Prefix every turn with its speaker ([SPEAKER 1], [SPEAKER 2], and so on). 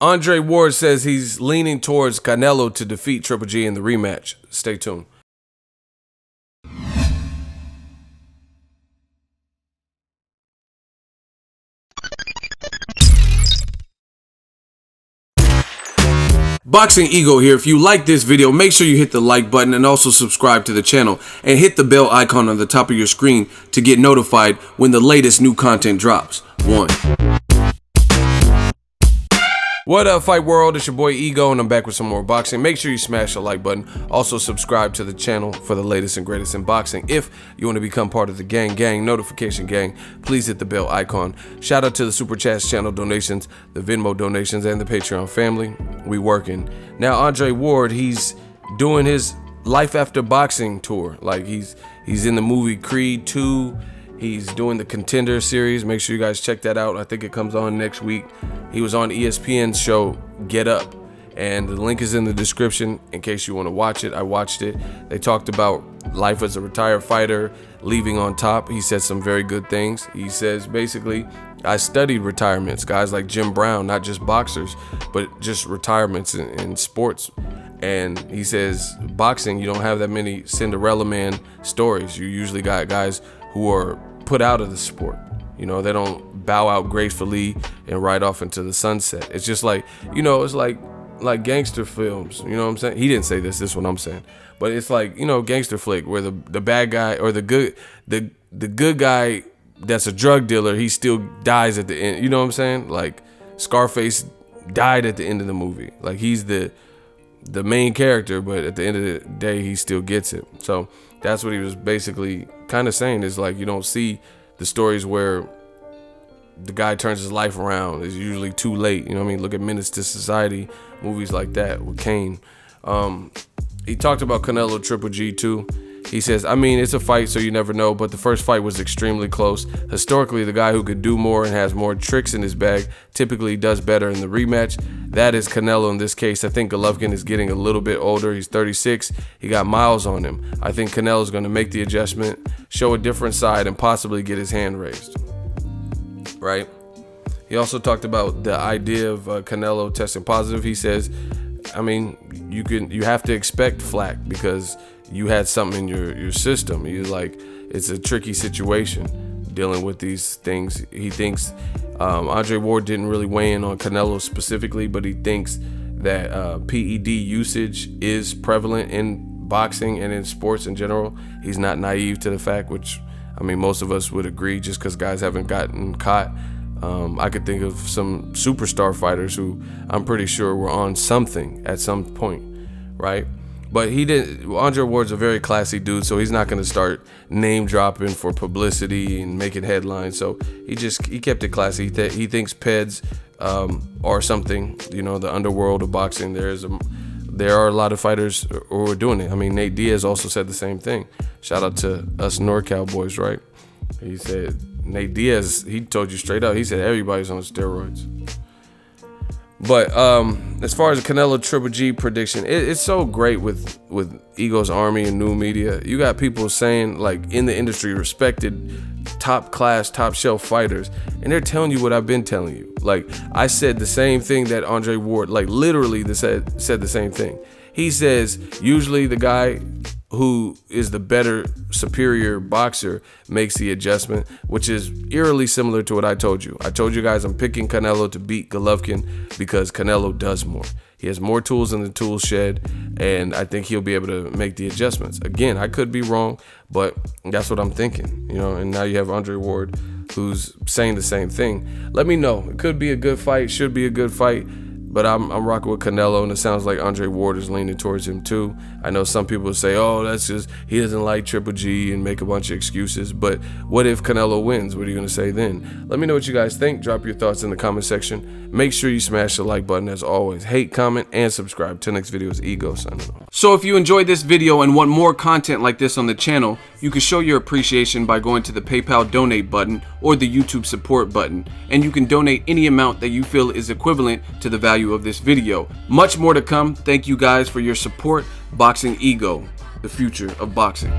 [SPEAKER 1] Andre Ward says he's leaning towards Canelo to defeat Triple G in the rematch. Stay tuned. Boxing Ego here. If you like this video, make sure you hit the like button and also subscribe to the channel and hit the bell icon on the top of your screen to get notified when the latest new content drops. What up, Fight World? It's your boy Ego, and I'm back with some more boxing. Make sure you smash the like button. Also subscribe to the channel for the latest and greatest in boxing. If you want to become part of the gang notification gang, please hit the bell icon. Shout out to the Super Chats channel donations, the Venmo donations, and the Patreon family. We working. Now Andre Ward, he's doing his Life After Boxing tour. Like he's in the movie Creed 2. He's doing the Contender series. Make sure you guys check that out. I think it comes on next week. He was on ESPN's show Get Up, and the link is in the description in case you want to watch it. I watched it. They talked about life as a retired fighter, leaving on top. He said some very good things. He says basically, I studied retirements, guys like Jim Brown, not just boxers, but just retirements in sports. And he says boxing, you don't have that many Cinderella Man stories. You usually got guys who are put out of the sport. You know, they don't bow out gracefully and ride off into the sunset. It's just like, you know, it's like gangster films. You know what I'm saying? He didn't say this. This is what I'm saying. But it's like, you know, gangster flick where the bad guy or the good guy that's a drug dealer, he still dies at the end. You know what I'm saying? Like Scarface died at the end of the movie. Like he's the main character, but at the end of the day, he still gets it. So that's what he was basically kind of saying, is like, you don't see the stories where the guy turns his life around. It's usually too late. You know what I mean? Look at Menace to Society, movies like that with Kane. He talked about Canelo Triple G too. He says, I mean, it's a fight, so you never know, but the first fight was extremely close. Historically, the guy who could do more and has more tricks in his bag typically does better in the rematch. That is Canelo in this case. I think Golovkin is getting a little bit older. He's 36. He got miles on him. I think Canelo's going to make the adjustment, show a different side, and possibly get his hand raised. Right? He also talked about the idea of Canelo testing positive. He says, I mean, you have to expect flack because you had something in your system. He's like, it's a tricky situation dealing with these things. He thinks Andre Ward didn't really weigh in on Canelo specifically, but he thinks that PED usage is prevalent in boxing and in sports in general. He's not naive to the fact, which I mean most of us would agree, just because guys haven't gotten caught. I could think of some superstar fighters who I'm pretty sure were on something at some point, right? But he didn't. Andre Ward's a very classy dude, so he's not going to start name dropping for publicity and making headlines. So he kept it classy. He thinks PEDs are something, you know, the underworld of boxing. There are a lot of fighters who are doing it. I mean, Nate Diaz also said the same thing. Shout out to us NorCal boys, right? He said, Nate Diaz, he told you straight up, he said everybody's on steroids. But as far as the Canelo Triple G prediction, it's so great with Ego's Army and new media. You got people saying, like, in the industry, respected, top class, top shelf fighters, and they're telling you what I've been telling you. Like, I said the same thing that Andre Ward, like, literally said the same thing. He says usually the guy who is the better, superior boxer makes the adjustment, which is eerily similar to what I told you. I told you guys I'm picking Canelo to beat Golovkin because Canelo does more. He has more tools in the tool shed, and I think he'll be able to make the adjustments. Again, I could be wrong, but that's what I'm thinking, you know. And now you have Andre Ward who's saying the same thing. Let me know. It could be a good fight, should be a good fight. But I'm rocking with Canelo, and it sounds like Andre Ward is leaning towards him too. I know some people say, oh, that's just, he doesn't like Triple G, and make a bunch of excuses. But what if Canelo wins? What are you going to say then? Let me know what you guys think. Drop your thoughts in the comment section. Make sure you smash the like button as always. Hate, comment, and subscribe. Till next video is Ego signing off. So if you enjoyed this video and want more content like this on the channel, you can show your appreciation by going to the PayPal donate button or the YouTube support button, and you can donate any amount that you feel is equivalent to the value of this video. Much more to come. Thank you guys for your support. Boxing Ego, the future of boxing.